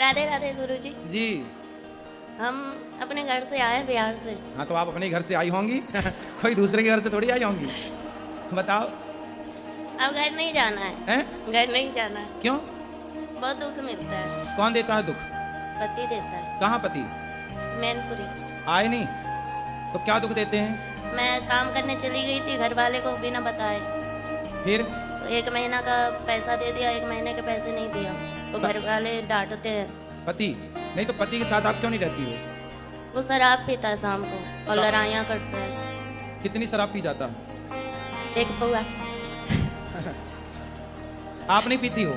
राधे राधे गुरुजी। जी। हम अपने घर से आए बिहार से। हाँ तो आप अपने घर से आई होंगी कोई दूसरे के घर से थोड़ी आई होंगी। बताओ। अब घर नहीं जाना है। हैं? घर नहीं जाना है। क्यों? बहुत दुख मिलता है। कौन देता है दुख? पति देता है। कहाँ पति? मैनपुरी। आए नहीं तो क्या दुख देते हैं? मैं काम करने चली गई थी, घर वाले को बिना बताए। फिर? तो 1 महीना का पैसा दे दिया, 1 महीने के पैसे नहीं दिया तो घर वाले डांटते हैं। पति नहीं तो पति के साथ आप क्यों नहीं रहती हो? वो शराब पीता है शाम को और लड़ाइयाँ करता है। कितनी शराब पी जाता? 1 पौआ। आप नहीं पीती हो?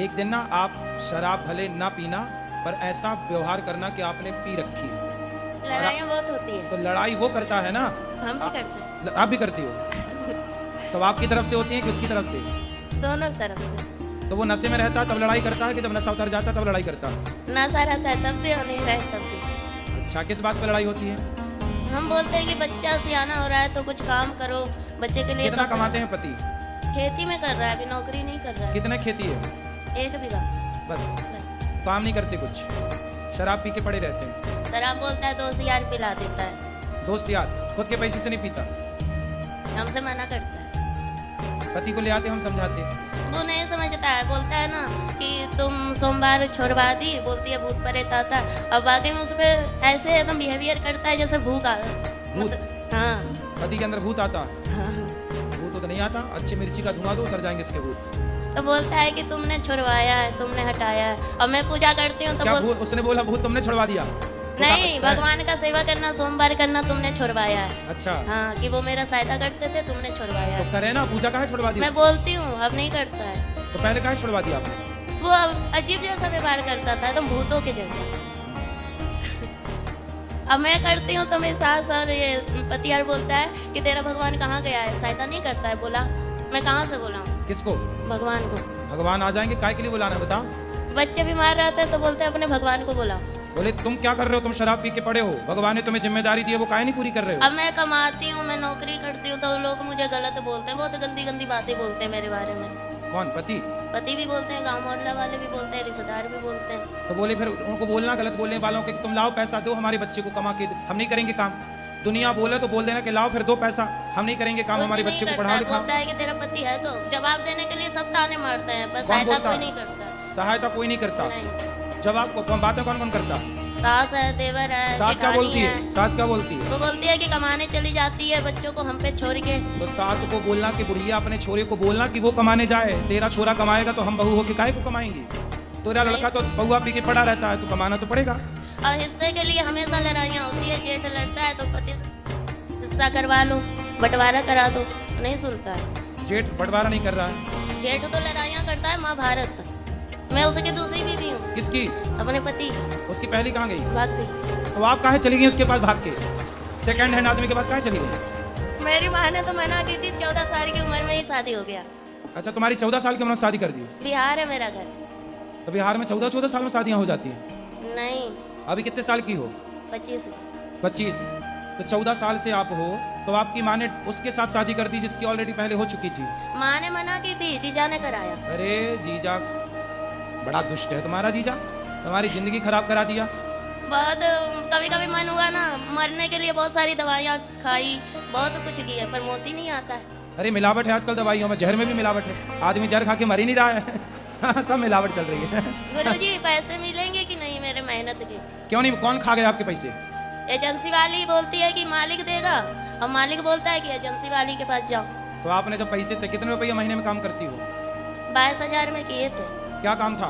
एक दिन ना आप शराब भले ना पीना पर ऐसा व्यवहार करना कि आपने पी रखी है। लड़ाइयाँ बहुत होती है। तो लड़ाई वो करता है ना। हम भी करते हैं। आप भी करती हो? तो आपकी तरफ से होती है कि उसकी तरफ से? दोनों तरफ से। तो वो नशे में रहता है तब लड़ाई करता है कि जब नशा उतर जाता है तब लड़ाई करता है? नशा रहता है तब भी और नहीं रहे तब भी। अच्छा, किस बात पर लड़ाई होती है? हम बोलते हैं कि बच्चा सियाना हो रहा है तो कुछ काम करो बच्चे के लिए। कितना कमाते हैं पति? खेती में कर रहा है, अभी नौकरी नहीं कर रहा है। कितने खेती है? 1 बीघा बस। बस। काम नहीं करते कुछ, शराब पी के पड़े रहते हैं। शराब बोलता है 2 यार पिला देता है। दोस्त यार खुद के पैसे से नहीं पीता? हमसे मना करता है। पति को ले आते हम समझाते। वो नहीं समझता है, बोलता है ना कि तुम सोमवार छोड़वा दी, बोलती है भूत परेत आता। अब बाकी में उस पर ऐसे एकदम बिहेवियर करता है जैसे भूत। हाँ। पति के अंदर भूत आता है? हाँ। भूत तो नहीं आता, अच्छी मिर्ची का धुआं दो उतर जाएंगे इसके भूत। तो बोलता है कि तुमने छुड़वाया है, तुमने हटाया है। और मैं पूजा करती हूँ तो क्या उसने बोला भूत तुमने छुड़वा दिया? नहीं, भगवान का सेवा करना, सोमवार करना तुमने छुड़वाया है। अच्छा। हाँ, कि वो मेरा सहायता करते थे, तुमने छुड़वाया तो है। करे ना, पूजा काहे छुड़वा दी? मैं बोलती हूँ, अब नहीं करता है। तो पहले काहे छुड़वा दिया आपने? वो अब अजीब जैसा व्यवहार करता था, एकदम भूतों के जैसा। अब मैं करती हूँ तो मेरी सास और ये पति यार बोलता है कि तेरा भगवान कहाँ गया है, सहायता नहीं करता है। बोला मैं कहाँ से बोला? किसको? भगवान को। भगवान आ जाएंगे, काय के लिए बुलाना बताओ? बच्चे बीमार रहते हैं तो बोलते हैं अपने भगवान को बोला। बोले तुम क्या कर रहे हो, तुम शराब पी के पड़े हो, भगवान ने तुम्हें जिम्मेदारी दी है, वो काहे नहीं पूरी कर रहे हो? अब मैं कमाती हूँ, मैं नौकरी करती हूँ तो लोग मुझे गलत बोलते हैं, बहुत गंदी गंदी बातें बोलते हैं मेरे बारे में। कौन? पति? पति भी बोलते हैं, गाँव मोहल्ला वाले भी बोलते हैं, रिश्तेदार भी बोलते हैं। तो बोले फिर उनको बोलना गलत बोलने वालों के कि तुम लाओ पैसा दो हमारे बच्चे को कमा के, हम नहीं करेंगे काम। दुनिया बोले तो बोल देना कि लाओ फिर दो पैसा, हम नहीं करेंगे काम, हमारे बच्चे को पढ़ाओ लिखाओ। बोलता है कि तेरा पति है तो जवाब देने के लिए सब ताने मारते हैं, पर सहायता कोई नहीं करता। सहायता कोई नहीं करता? नहीं। जवाब को बातें कौन कौन करता? सास है, देवर है। सास क्या बोलती है? सास क्या बोलती है? वो बोलती है कि कमाने चली जाती है बच्चों को हम पे छोड़ के। तो सास को बोलना कि बुढ़िया अपने छोरे को बोलना कि वो कमाने जाए, तेरा छोरा कमाएगा तो हम बहू होके काहे को कमाएंगे? तेरा लड़का तो बहुआ पी के पड़ा रहता है, तो कमाना तो पड़ेगा। और हिस्से के लिए हमेशा लड़ाइयाँ होती है, जेठ लड़ता है तो पति हिस्सा करवा लो, बंटवारा करा दो, नहीं सुनता है। जेठ बंटवारा नहीं कर रहा है? जेठ तो लड़ाइयाँ करता है, महाभारत। मैं उसकी दूसरी बीवी हूँ। किसकी? अपने पति। उसकी पहली कहाँ गई? भाग गई। तो आप काहे चली गई उसके पास भाग के? सेकंड हैंड आदमी के पास काहे चली गई? मेरी माँ ने तो मना की थी, 14 साल की उम्र में ही शादी हो गया। अच्छा, तुम्हारी 14 साल की उम्र में शादी कर दी? बिहार है मेरा घर। तो बिहार में 14 साल में शादियां हो जाती हैं? नहीं। अभी कितने साल की हो? 25। 25। तो 14 साल से आप हो तो आपकी माँ ने उसके साथ शादी कर दी जिसकी ऑलरेडी पहले हो चुकी थी? माँ ने मना की थी, जीजा ने कराया। अरे जीजा बड़ा दुष्ट है तुम्हारा जीजा, तुम्हारी जिंदगी खराब करा दिया। बहुत कभी कभी मन हुआ ना मरने के लिए, बहुत सारी दवाइयाँ खाई, बहुत कुछ किया, पर मोती नहीं आता है। अरे मिलावट है आजकल दवाइयों में, जहर में भी मिलावट है, आदमी जहर खा के मर ही नहीं रहा है। सब मिलावट चल रही है। गुरुजी पैसे मिलेंगे कि नहीं मेरे मेहनत के? क्यों नहीं? कौन खा गया आपके पैसे? एजेंसी वाली बोलती है कि मालिक देगा, और मालिक बोलता है कि एजेंसी वाली के पास जाओ। तो आपने जब पैसे थे, कितने रुपये महीने में काम करती हो? 22,000 में किए थे। क्या काम था?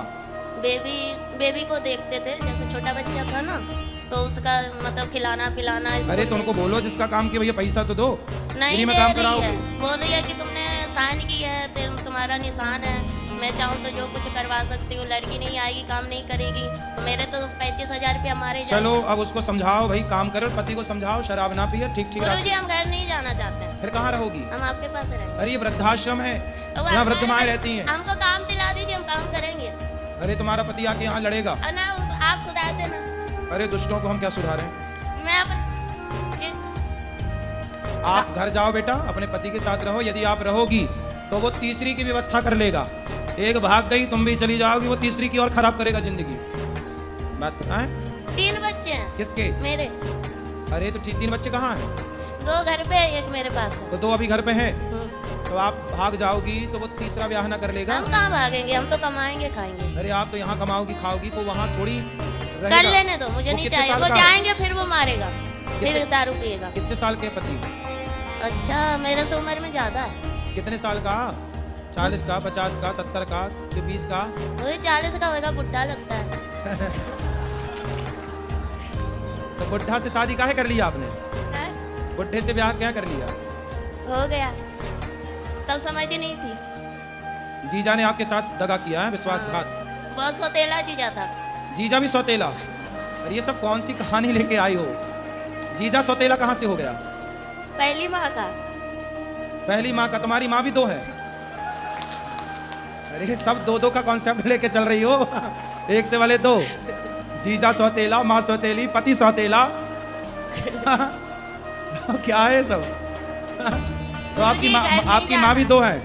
बेबी को देखते थे, जैसे छोटा बच्चा था ना तो उसका मतलब खिलाना पिलाना। अरे तो उनको बोलो जिसका काम किया भैया पैसा तो दो। नहीं में दे काम रही कराओगे? है, बोल रही है कि तुमने साइन की है, तुम्हारा निशान है, मैं चाहूँ तो जो कुछ करवा सकती हूँ, लड़की नहीं आएगी काम नहीं करेगी। तो मेरे तो 35,000 रुपया हमारे। चलो अब उसको समझाओ भाई, काम करो, पति को समझाओ शराब ना पिए, ठीक ठीक। गुरुजी हम घर नहीं जाना चाहते हैं। फिर कहाँ रहोगी? हम आपके पास रहेंगे। अरे ये वृद्धाश्रम है, यहाँ वृद्ध माएं रहती हैं। हमको काम दिला दीजिए, हम काम करेंगे। अरे तुम्हारा पति आके यहाँ लड़ेगा। ना आप सुधार देना। अरे दुष्टों को हम क्या सुधारें? मैं आप घर जाओ बेटा, अपने पति के साथ रहो, यदि आप रहोगी तो वो तीसरी की व्यवस्था कर लेगा। एक भाग गई, तुम भी चली जाओगी, वो तीसरी की और खराब करेगा जिंदगी। बात तो है। 3 बच्चे हैं किसके? मेरे। अरे तो 3 बच्चे कहाँ हैं? 2 घर पे है, 1 मेरे पास है। तो 2 अभी घर पे हैं। हम्म। तो आप भाग जाओगी तो वो तीसरा ब्याह ना कर लेगा? हम कहाँ भागेंगे, हम तो कमाएंगे खाएंगे। अरे आप तो यहाँ कमाओगी खाओगी, तो वहाँ थोड़ी कर रहेगा। लेने दो, मुझे वो नहीं कितने चाहिए। साल वो का है? जाएंगे फिर वो मारेगा, फिर कितने- दारू पिएगा। कितने साल के पति? अच्छा, मेरे से उम्र में ज्यादा है। कितने साल का? 40 का, 50 का, 70 का, 20 का? वही 40 का होगा, बुढ़ा लगता है। तो बुढ़ा से शादी काहे कर लिया आपने? हैं? बुढ़े से ब्याह क्या कर लिया? हो गया, तब समझ ही नहीं थी। जीजा ने आपके साथ दगा किया है, विश्वासघात। बहुत सौतेला जीजा था। जीजा भी सौतेला? अरे ये सब कौन सी कहानी लेके आई हो? जीजा सौतेला कहाँ से हो गया? पहली माँ का। पहली माँ का? तुम्हारी माँ भी 2 है? अरे सब 2-2 का कॉन्सेप्ट लेके चल रही हो। एक से वाले 2। जीजा सौतेला, माँ सौतेली, पति सौतेला। तो क्या है सब? तो आपकी माँ भी 2 है?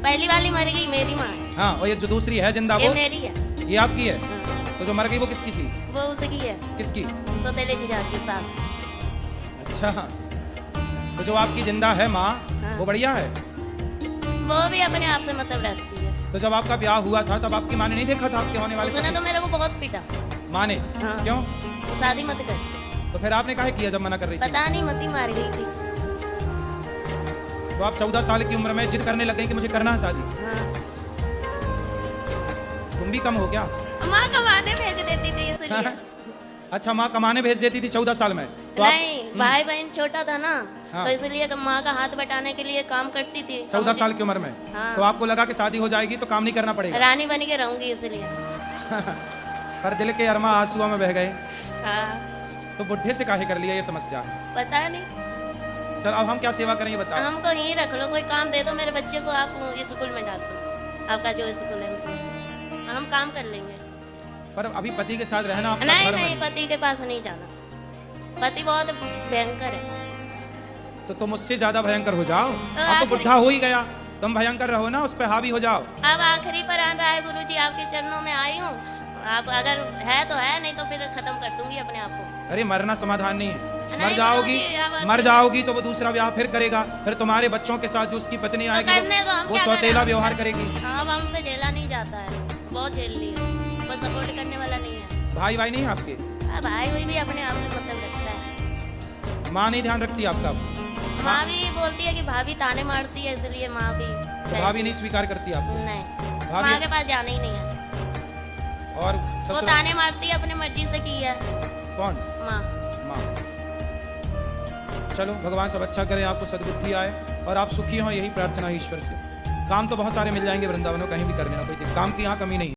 पहली वाली मर गई, मेरी माँ है। हाँ, और ये जो दूसरी है जिंदा, ये वो मेरी है। ये आपकी है? हाँ, तो जो मर गई वो किसकी थी? वो उसकी है, किसकी? सौतेले जीजा की सास। अच्छा, तो जो आपकी जिंदा है माँ, हाँ। वो बढ़िया है? वो भी अपने आप से मतलब रखती है। तो जब आपका ब्याह हुआ था तब आपकी माँ ने नहीं देखा था आपके होने वाले उसने पति? तो मेरे को बहुत पीटा। माँ ने? हाँ। क्यों? शादी मत कर। तो फिर आपने काहे किया जब मना कर रही थी? पता नहीं, मती मार गई थी। तो आप 14 साल की उम्र में जिद करने लग गई कि मुझे करना है शादी। हाँ। तुम भी कम हो क्या? माँ कमाने भेज देती थी इसलिए। अच्छा, माँ कमाने भेज देती थी 14 साल में? तो नहीं, भाई बहन छोटा था ना, हाँ। तो इसलिए माँ का हाथ बटाने के लिए काम करती थी। 14 साल की उम्र में? हाँ। तो आपको लगा कि शादी हो जाएगी तो काम नहीं करना पड़ेगा? रानी बन के रहूंगी इसलिए। पर दिल के अरमा आंसुओं में बह गए। हाँ। तो बुढ़े से काहे कर लिया ये समस्या? पता नहीं, सर अब हम क्या सेवा करें ये बताओ? हमको यहीं रख लो, कोई काम दे दो, मेरे बच्चे को आप स्कूल में डाल दो, आपका जो स्कूल है उसमें हम काम कर लेंगे। पर अभी पति के साथ रहना आपका नहीं धर्म नहीं, है। पति के पास नहीं जाना, पति बहुत भयंकर है। तो तुम उससे ज्यादा भयंकर हो जाओ। अब तो आखिरी- बुढ़ा हो ही गया, तुम भयंकर रहो ना, उस पर हावी हो जाओ। अब आखिरी पर आन रहा है गुरुजी, आपके चरणों में आई हूँ। आप अगर है तो है, नहीं तो फिर खत्म कर दूंगी अपने आप को। अरे मरना समाधान नहीं है। नहीं, मर जाओगी, गुरुजी, अब मर जाओगी तो वो दूसरा ब्याह फिर करेगा, फिर तुम्हारे बच्चों के साथ जो उसकी पत्नी तो आएगी करने दो, हम वो क्या सौतेला करें? व्यवहार करेगी। अब हमसे झेला नहीं जाता है, बहुत झेल ली है, वो सपोर्ट करने वाला नहीं है। भाई नहीं है आपके? अब भाई हुई भी अपने आप से मतलब रखता है। माँ नहीं ध्यान रखती आपका? माँ भी बोलती है कि भाभी ताने मारती है, इसलिए माँ भी भाभी नहीं स्वीकार करती आपको? नहीं, भाभी- माँ के पास जाना ही नहीं है। और वो ससुर ताने मारती है, अपने मर्जी से की है कौन? माँ। माँ। चलो भगवान सब अच्छा करे, आपको सद्बुद्धि आए और आप सुखी हो, यही प्रार्थना है ईश्वर से। काम तो बहुत सारे मिल जाएंगे वृंदावनों, कहीं भी कर लेना, कोई काम की यहाँ कमी नहीं है।